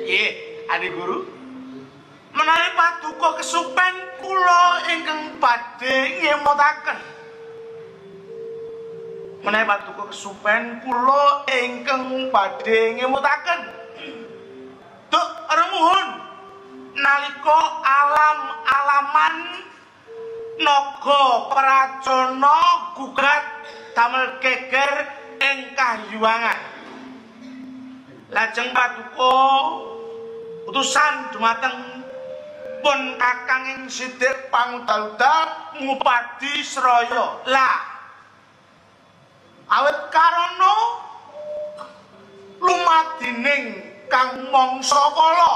Nggih, Adi Guru. Menawi paduka kesupen kula ingkang badhe ngemutaken. Menawi paduka kesupen kula ingkang badhe ngemutaken. Duk remuhun nalika alam-alaman naga pracana gugat damel geger ing kahyuwangan. Lajeng paduka utusan dumateng pun kakang ing Sidik Pangudal ngupadi Sraya. Lah awit karana lumadining kang mangsa kala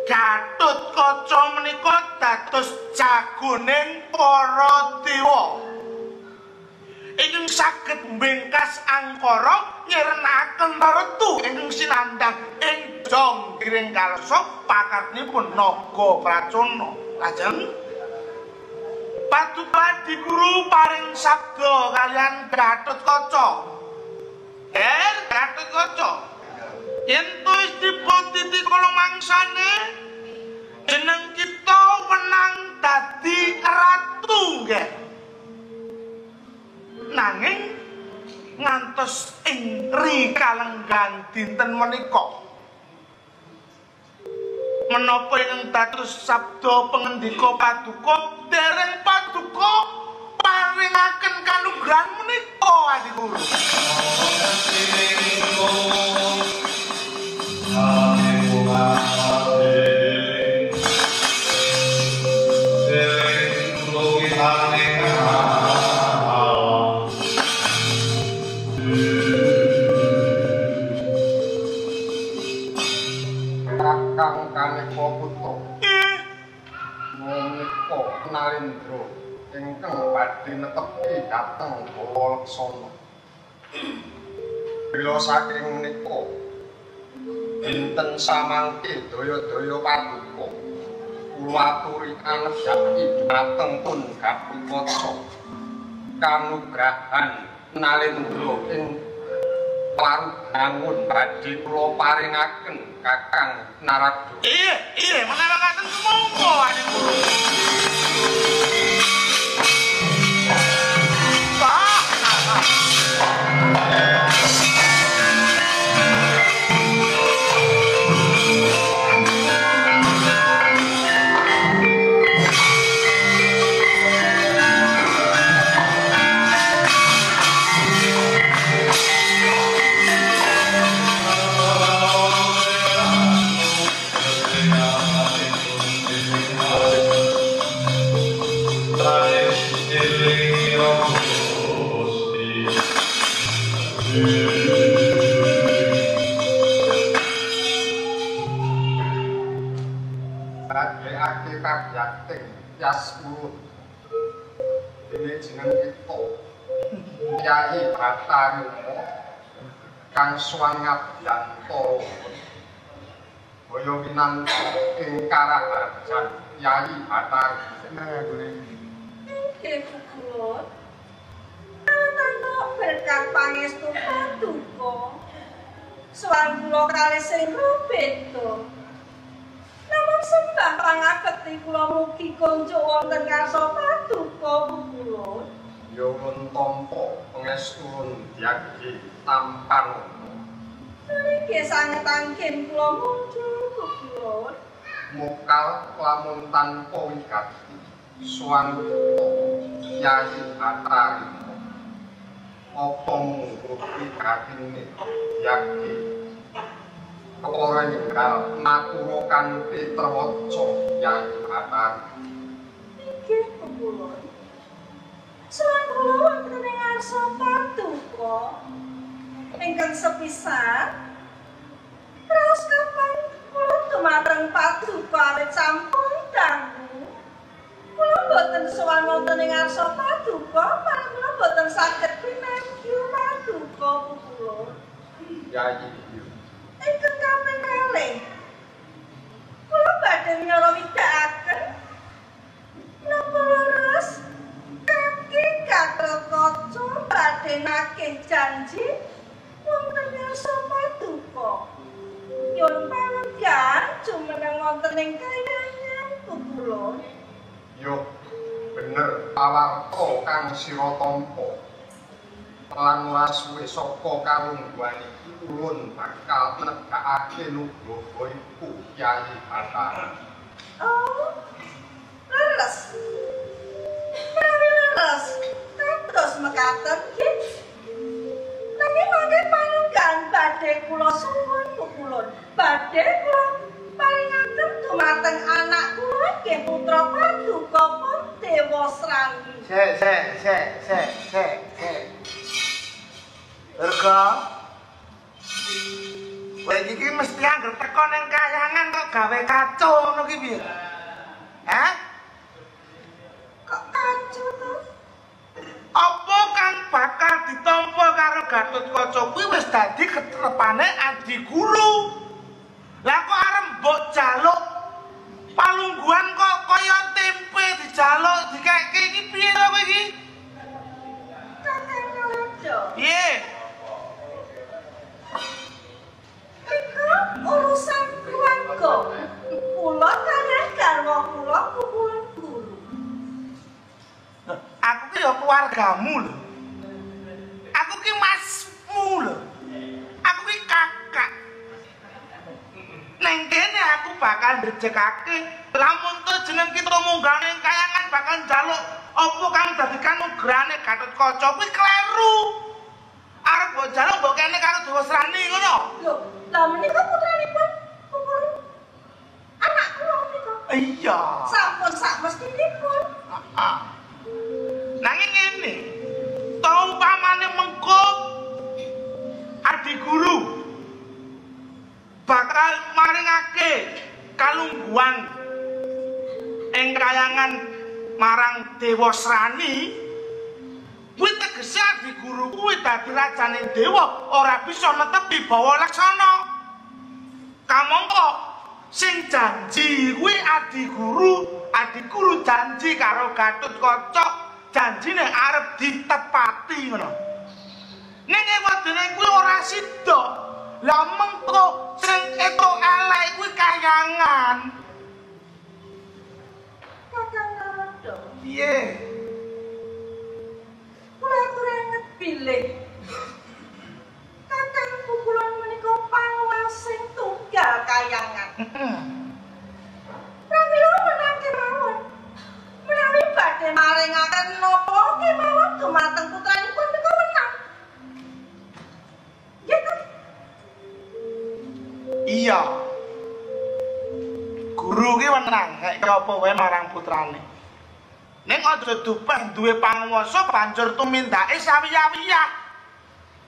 Gatotkaca menika dados jagoning para dewa ingkang saged mbengkas angkara nyirnakaken retu ingkang sinandhang ing Jonggiring Kalsa pakartipun naga pracana. Lajeng paduka Adi Guru paring sabda kalian Gatotkaca. Gatotkaca yen wis dipotiti kala mangsane jeneng kita wenang dadi ratu nggih. Nanging ngantos ing rikalenggan dinten menika menapa ingkang dados sabda pangandika paduka dereng paduka paringaken kanugrahan menika Adi Guru. Kakang Kaneka Putra menika Nalendra ingkang badhe netepi dhateng Balaksana. Bila saking menika dinten samangke daya-daya paduka kula aturi kanedhaki dhateng pun Gatotkaca kanugrahan Nalendra ing parugangun badhe kula paringaken Kakang Narada. Iya, menawi ngaten sumangga Adi Guru. Badheake kabyakting Yasmurun dene jeneng kita Kyai Batarima kang swangabyanto kaya winanti ing Karaharjan Kyai Batarima. Nggih kula tanpa berkah pangestu paduka swan kula kalih sing beda. Namung sembah pangabekti kula mugi konjuk wonten ngarsa paduka kula. Ya won tampa pangestun diagi tampan. Niki sanget anggen kula muncul kula. Mokal lamun tanpa wigati swan Kyai Batarima. Apa mungguh wigatine diagi ora ingkang matura kanthi trewaca Kyai Batarima. Nggih kula. Swan kula wonten ing ngarsa paduka ingkang sepisan terus kapan kula dumateng paduka awit sampun dangu kula boten sowan wonten ing ngarsa paduka marang kula boten saged pinanggih paduka kula. Kyai Ingkang kaping kalih kula badhe nyara widhakaken napa leres kaki Gatotkaca badhe nakih janji wonten ngarsa ning kayangan kula. Yo bener pawarta kang sira tampa. Lan wasuwe saka kalungguhan iki ulun bakal negakake nugroho iku Kyai Bathara. Oh, leres. Menawi leres, kados mekaten nggih. Nanging mangke panunggan badhe kula suwun kepulun. Badhe kula paringaken dumateng anak kula nggih putra Paduka pun Dewa Srani. Sek. Erga. Kowe iki mesti anggere teko ning kayangan kok gawe kacau ngono ki piye? Hah? Kok kacau to? Apa kang bakal ditampa karo Gatotkaca kuwi wis dadi ketrepane Adi Guru. Lah kok arep mbok jaluk palungguhan kok kaya tempe dijaluk dikeke iki piye to kowe iki? Kakang Naraja. Piye? Iku urusan keluarga. Kula kaliyan garwa kula kepulun guru. Aku ki ya keluargamu lho. Aku ki masmu lho. Aku ki kakak. Neng kene aku bakal ndrejekake lamun to jeneng kita munggah ning kayangan bakal njaluk apa kang dadi kanugrahane Gatotkaca kuwi kleru. Arep mbok njaluk mbok kene karo Dewa Srani ngono. Lho, lah menika putranipun kepulun anak kula menika. Iya. Sampun sak mestinipun. Heeh. Nanging ngene, to umpamane mengko Adi Guru bakal maringake kalungguhan ing kayangan marang Dewa Srani, kuwi tegese Adi Guru kuwi dadi rajaning dewa ora bisa netepi bawa laksana. Kamangka sing janji kuwi Adi Guru janji karo Gatotkaca janjine arep ditepati ngono. Ning wadene kuwi ora sida. Lah mengko sing etuk elek kuwi kayangan. Kakang Naraja. Piye? Kula kuranget bilih. Kakang pukulan menika panguwasing tunggal kayangan. Pramila menangke mawon. Menawi badhe maringaken napa kemawon dumateng putranipun menika menang. Nggih to? Iya. Guru ki menang nek apa wae marang putrane. Ning aja dupeh duwe panguwasa banjur tumindake sawiya-wiyah.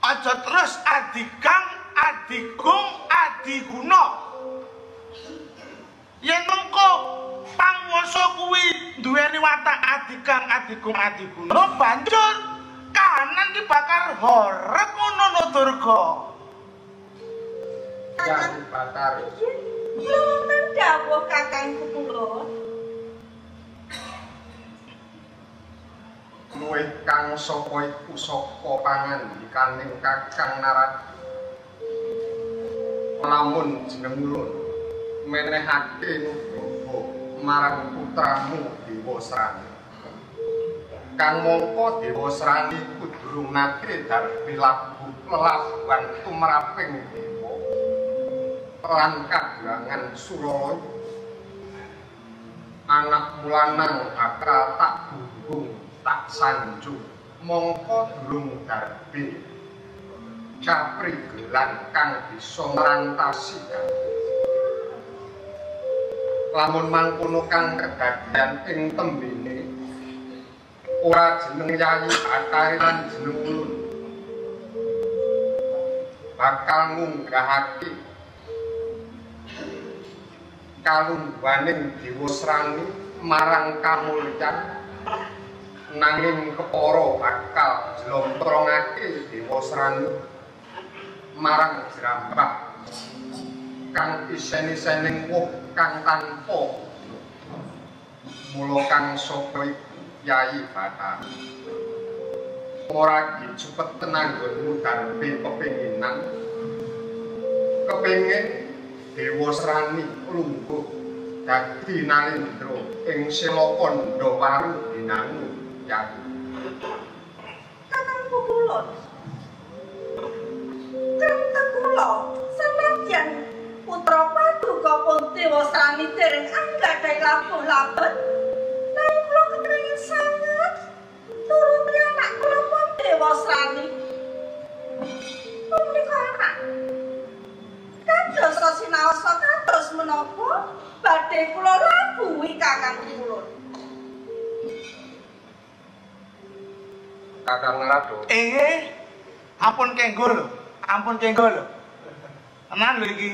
Aja terus adigang, adigung, adiguna. Yen mengko panguwasa kuwi duweni watak adigang, adigung, adiguna, banjur kahanan ki bakal horeg ngono no Durga. Kyai Bathara. Kula wonten dawuh kakang kepulun. Luwih kang saka iku saka pangandikaning Kakang Narada. Lamun jeneng ulun menehake nugroho marang putramu Dewa Srani. Kang mongko Dewa Srani iku durung nate darbi lelabuhan tumraping dewa lan kagungan Suralaya. Anak mulanang bakal tak gunggung tak sanjung mongko durung darbe kaprigelan kang bisa ngrantasi lamun mangkono kang kedadian ing tembene ora jeneng Yayi Bathara lan jeneng ulun bakal ngunggahake kalungguhaning Dewa Srani marang kamulyan nanging kepara bakal jlontrongake Dewa Srani marang jrambah kang iseni-sening woh kang tanpa mula kang saka Yayi Bathara ora dicepet tenanggonmu darbe pepinginan kepengin Dewa Srani lungguh dadi Nalendra ing Sela Kandawaru Binangun Yayi. Kakangku kula. Kang kula senadyan putra Paduka pun Dewasrani dereng anggadhahi labuh-labet. Nanging kula kepengin sanget nuruti anak kula pun Dewasrani. Punika anak. Kados sinaos kados menapa badhe kula labuhi kakang kula. Kakang Rado. Ampun kenggo lho. Ampun kenggo lho. Tenan lho iki.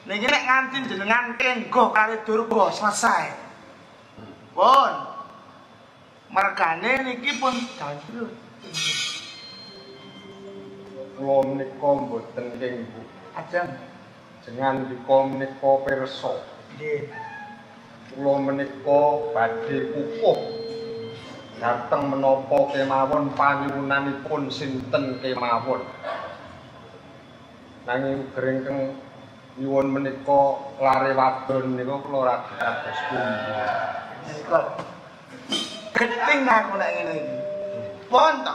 Niki nek nganti jenengan kenggo kali Durga selesai. Pun. Mergane niki pun dandel. Kula menika mboten kenggo. Ajeng. Jenengan dika menika pirsa. Nggih. Kula menika badhe kukuh dateng menapa kemawon panyuwunanipun sinten kemawon. Nanging grengkeng nyuwun menika lare wadon niku kula ora dados pundi. Nika. Keting aku nek ngene iki. Pun to.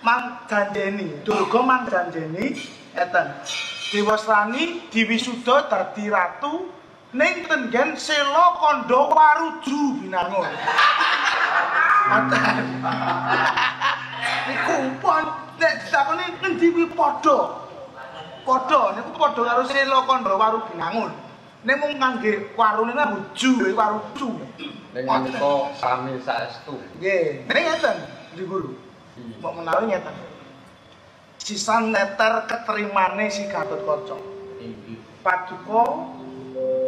Mang janjeni, Durga mang janjeni eten. Dewasrani diwisuda dadi ratu ning tenggen Sela Kandawaru Binangun. Aten. Niku pun nek ditakoni endi kuwi padha. Padha niku padha karo Sela Kandawaru Binangun. Ning mung kangge warune bojo waruju. Ning menika sami saestu. Nggih, ning ngeten, Di Guru. Mbok menawi ngeten. Sisan neter keterimane si Gatotkaca. Inggih. Paduka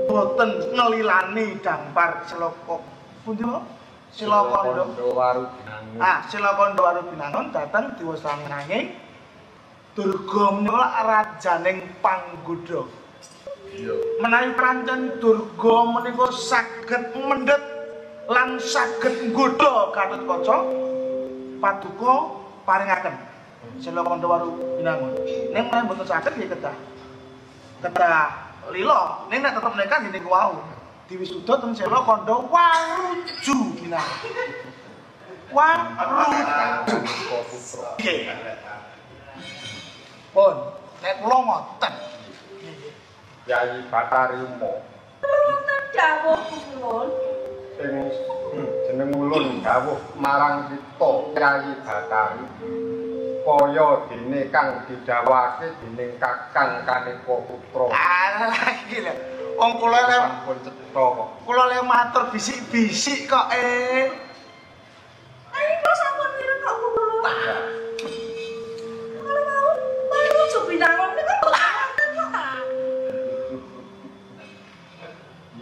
boten ngelilani dampar Selaka. Pundi wae? Sela Kandawaru Binangun. Sela Kandawaru Binangun dateng Dewasrani nanging Durga menika rajaning panggoda. Iya. Menawi prancen Durga menika saged mendhet lan saged nggodha Gatotkaca, Paduka paringaken Sela Kandawaru Binangun. Ning menawi mboten saged nggih kedah lila, ning nek tetep nekat ngene ku wau. Diwisuda teng Sela Kandawaru Binangun. Waruju putra. nggih. Pun nek kula ngoten. Yayi Bathari Uma. Wonten dawuh kula. Sing jeneng ulun dawuh marang kita Yayi Bathari. Kaya dene kang didhawuhake dening Kakang Kaneka Putra. Alah iki lho. Wong kula le Sampun cetha kok. kula le matur bisik-bisik kok Ayo kok sampun mireng kok kula. Kalau mau waruju Binangun niku wonten kok.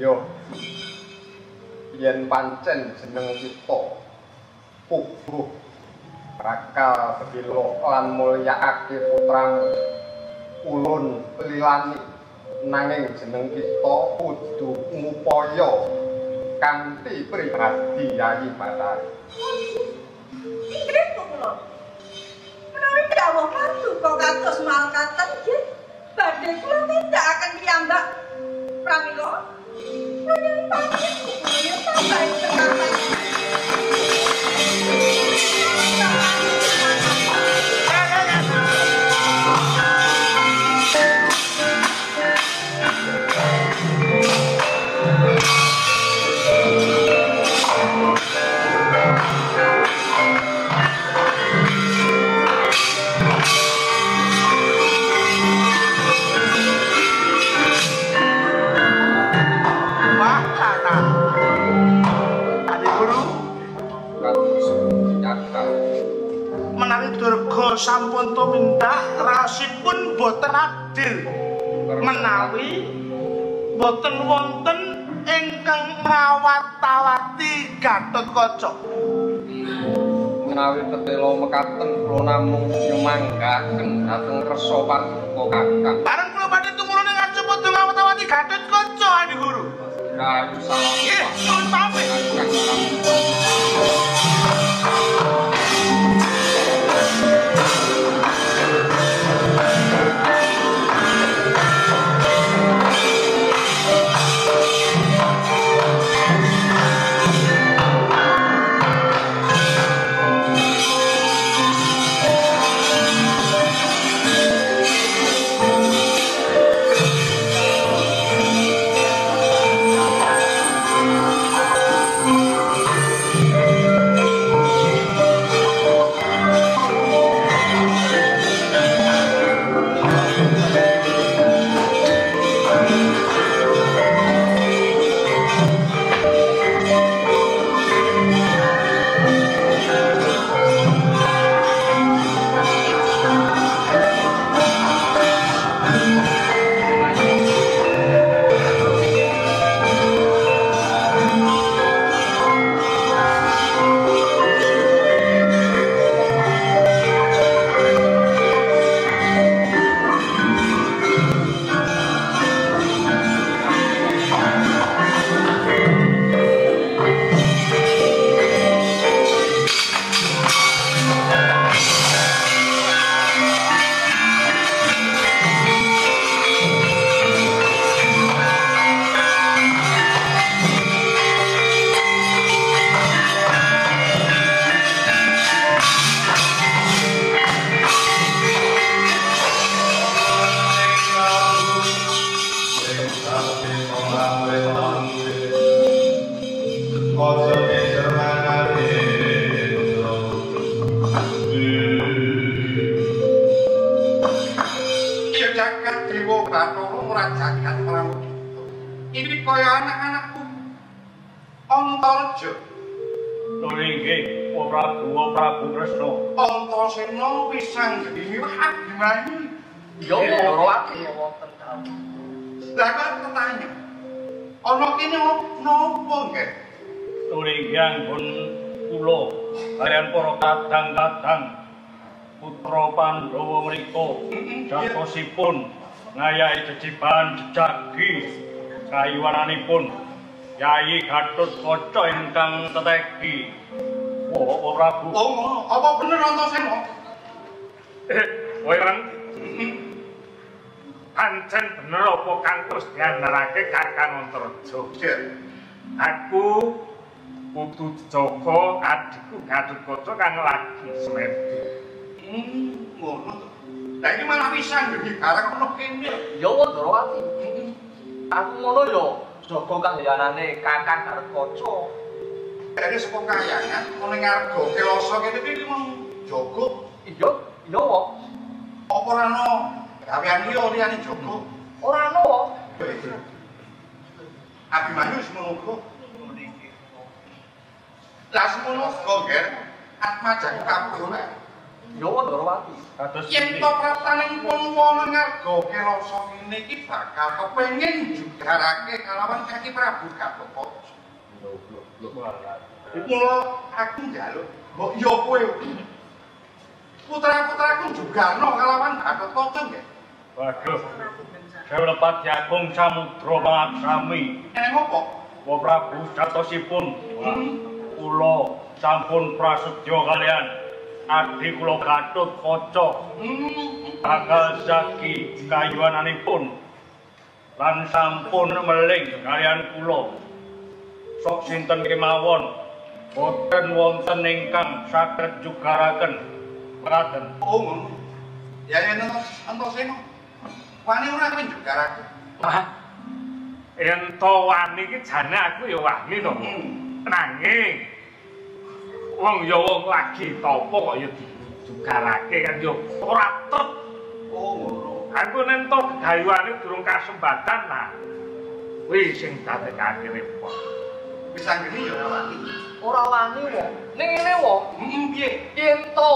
Yo. Yen pancen jeneng kita puguh bakal bebilo lan mulyakake putramu ulun lilani nanging jeneng kita kudu ngupaya kanthi pribadi Yayi Bathari. Inggih kula. Menawi dawuh Paduka kados mangkaten nggih badhe kula tindakaken piyambak pramila. Nanging pancen kula yen sampai tenanan. Menawi Durga sampun tumindak rasipun boten adil menawi boten wonten ingkang ngawat-awati Gatotkaca. Menawi tetela mekaten kula namung nyemanggaken dhateng kersa Paduka Kakang. Bareng kula badhe tumurun ing ngancep padha ngawat-awati Gatotkaca, Adi Guru. Rayu salam. Nggih, nuwun pamit. jagat dewa Bathara ora jagat Pramodita. Iki kaya anak-anakku. Antarja. Nggih, O Prabu Kresna. Antasena wis sanggeni Abimanyu. Ya Ndrawati wonten tamu. Lah kok tetanya. Ana kene napa nggih? Turinggiang pun kula kalian para kadang-kadang putra Pandhawa menika jatosipun ngayahi jejiban jejagi kayuwananipun Yayi Gatotkaca ingkang tetegi. O Prabu. Oh, ngono. Apa bener Antasena? Kowe kan pancen bener apa kang wis diandharake Kakang Antarja. Aku kudu jaga adikku Gatotkaca kang lagi semedi. Ngono to. Lah iki malah pisan gede barang ono kene. Ya Ndrawati. Aku ngono ya jaga kahyanane Kakang Gatotkaca. Dene saka kayangan ana ngarga Kelasa kene iki mung jaga. Iya wae. Apa ora ono gawean liya liyane jaga? Ora ana wae. Abimanyu wis menunggu. Lah semono kok ger atmajang kabeh. Ya Ndrawati. Kados Yen to praptaning pun wong ngarga Kelasa kene iki bakal kepengin jugarake kalawan Kaki Prabu Gatotkaca. Mula aku njaluk, mbok yo kowe. Putra-putraku jugano kalawan Gatotkaca nggih. Waduh. Selepat Agung Samudra Maksami. Eneng apa? O Prabu jatosipun kula sampun prasetya kalian adi kula Gatotkaca bakal jagi kayuwananipun lan sampun meling kalian kula sok sinten kemawon boten wonten ingkang saged jugaraken mekaten. Oh ngono. Ya yen Antasena. Wani ora kowe jugarake. Yen to wani iki jane aku ya wani to. Nanging wong ya wong lagi topo kok ya dijugarake kan ya ora trep. Oh ngono. Aku nen to gegayuane durung kasempatan nah. Kuwi sing dadekake repot. Wis anggene ya ora wani. Ora wani wae. Ning ngene wae. Piye? Yen to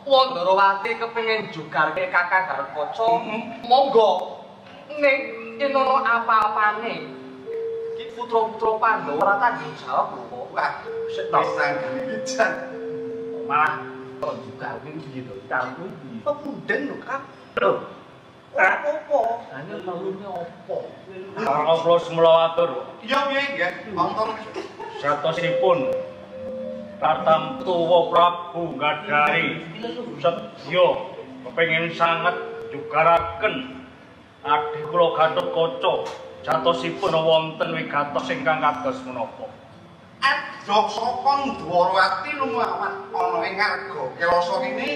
wong Ndrawati kepengin jugarke Kakang Gatotkaca, monggo. Ning yen ana apa-apane iki putra-putra Pandhawa ora tanggung jawab lho. Wah, wis anggene iki jan. Malah to jugarke piye to? Kamu piye? Pemunden lho, Kak. Lho. Apa? Ane malune apa? Karo kula semula atur. Iya piye nggih? Antar Jatosipun Tartamtuwa Prabu nggadahi sedya kepengin sanget jugaraken adi kula Gatotkaca jatosipun wonten wigatos ingkang kados menapa. Adok saka Ndrawati lumawan ana ing ngarga Kelasa kene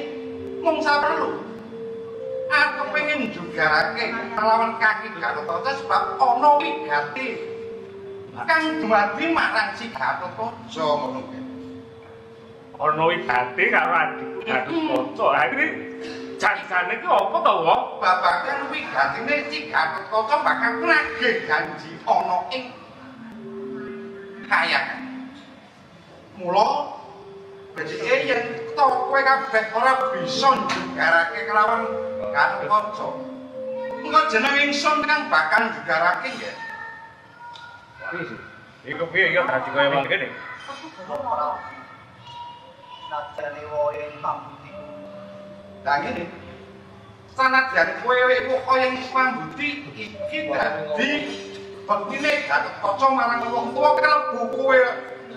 mung saperlu. Aku pengen jugarake kalawan Kaki Gatotkaca sebab ana wigati kang dumadi marang si Gatotkaca ngono kuwi. Ana wigati karo adikku Gatotkaca. Ha iki janjane iki apa to, Wong? Babagan wigatine si Gatotkaca bakal nagih janji ana ing kayangan. Mula becike yen to kowe kabeh ora bisa jugarake kelawan Gatotkaca. Engko jeneng ingsun kang bakal jugarake nggih. Iku piye ya dadi kaya mangkene? Najane wae pambuti. Lah ngene. Sanadyan kowe iku kaya pambuti iki dadi bektine Gatotkaca marang wong tuwa kalebu kowe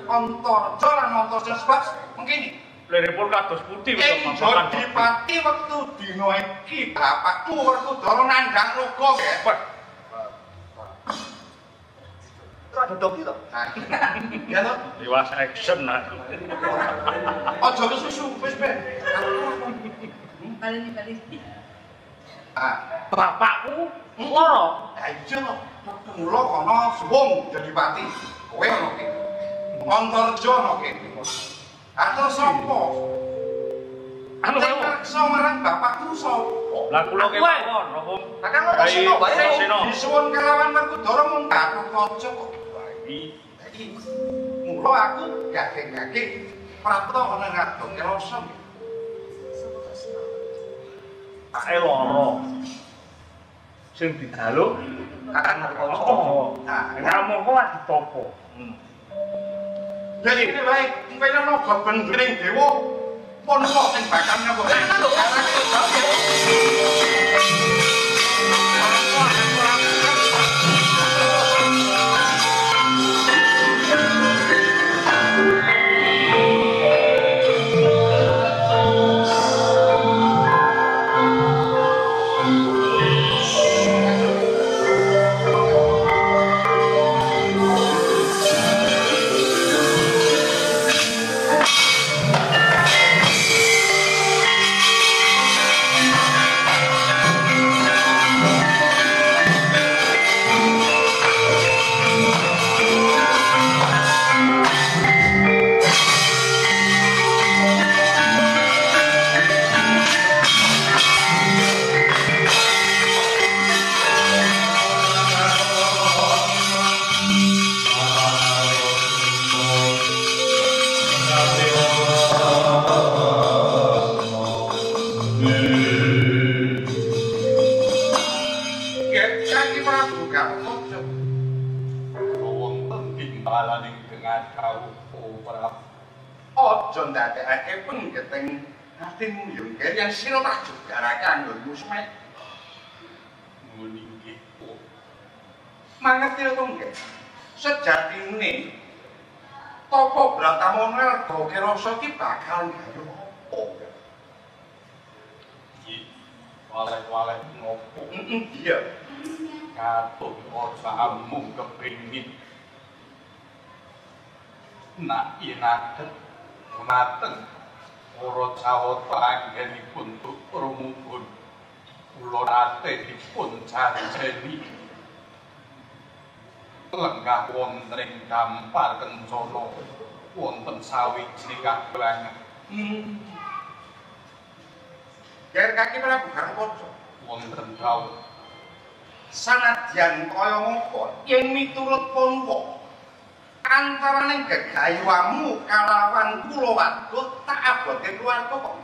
Antarja lan Antasena sebab mengkene. Leripun kados putih wis Ing Jodipati wektu dina iki bapakmu Werkudara nandhang roga nggih. Ora dodok iki to. Ya to? Dewas action nah. Aja kesusu wis ben. Balik. Ah, Bapakku lara. ha iya to. Mula kono suwung Jodipati. Kowe ono kene. Antarja ono kene. Atur sapa? Anu Sing maksa marang bapakmu sapa? Lah kula kemawon, Romo. Kakang ngono sino bae. Disuwun kelawan Werkudara mung Gatotkaca kok. Iki mula aku gageng-gage prapta ana ngadong Kelasa. Ae loro. Sing dijaluk Kakang Gatotkaca. Oh. Nah, kamu kok lagi topo. Lah iki wae pengen ana bebenering dewa pun kok sing bakal nyambut. Aja ndadekake penggeteng atimu yo yang sira tak jogarake anggonmu semet. Ngono iki. Mangerti to nggih? Sejatine Tapa Bratamana Arga Kelasa ki bakal gawe apa? Iki waleh-waleh ngopo? Iya. Katut osamu kepingin nak inadet mateng ora cawata anggenipun rumugun kula nate dipun janjeni lenggah wonten ing Kampar Kencana wonten sawijining kagelangan Ger kaki Prabu Garwaca wonten dawuh sanadyan kaya ngopo yen miturut Pandhawa antaraning gegayuanmu kalawan Kulawarga tak abote keluarga kok.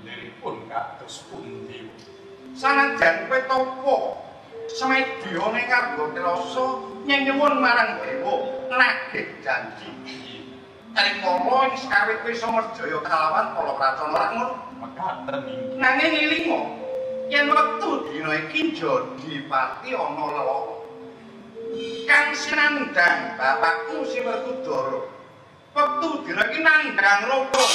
Liripun kados pundi? Sanajan kowe tapa semedya ning Arga Kelasa nyuwun marang dewa nagih janji. Rikala ing sakawit kowe iso merjaya kalawan Kalapracana ora ngono. Mekaten iki. Nanging ilinga yen wektu dina iki Jodipati ana lelara. Kang sinandhang bapakku si Werkudara wektu dina iki nandhang loro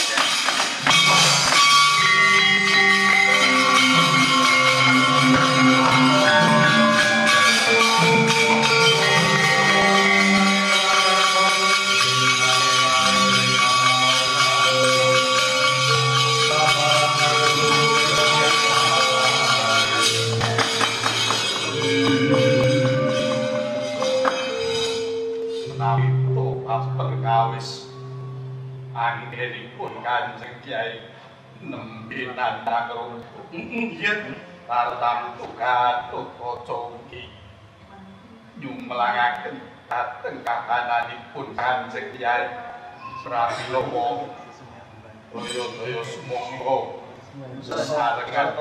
anggenipun Kanjeng Kyai nembe nandhang rung yen tartamtu Gatotkaca ugi nyumlangaken dhateng kahananipun Kanjeng Kyai Prabilawa daya-daya sumangga sesarengan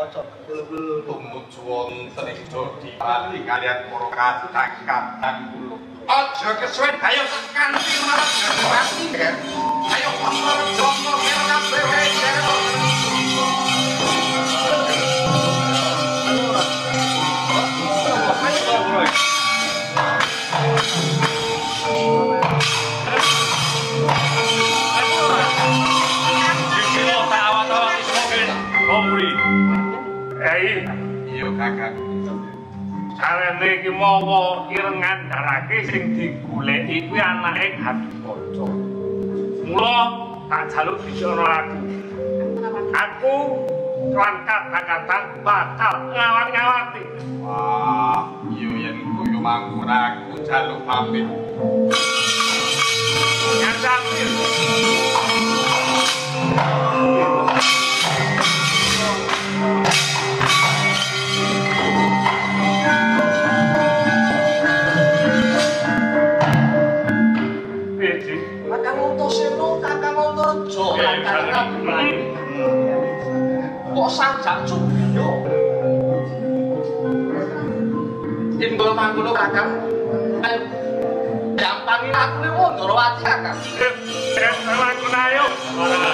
tumuju wonten ing Jodipati kaliyan para kadang-kadang kula aja kesuwen ayo tekan marang Jodipati ya ayo para jono kira kabeh wae iya kakak sarene iki mawa irengan darake sing digoleki kuwi anake Gatotkaca mula tak jaluk bicara aku kelan kata-kata bakal ngawat-ngawati wah iya yen kuwi mangkon aku jaluk pamit nyandang Timbul mangkono Kakang. Ayo. Gampangin aku nek Ndrawati Kakang. Lakon ayo. Ora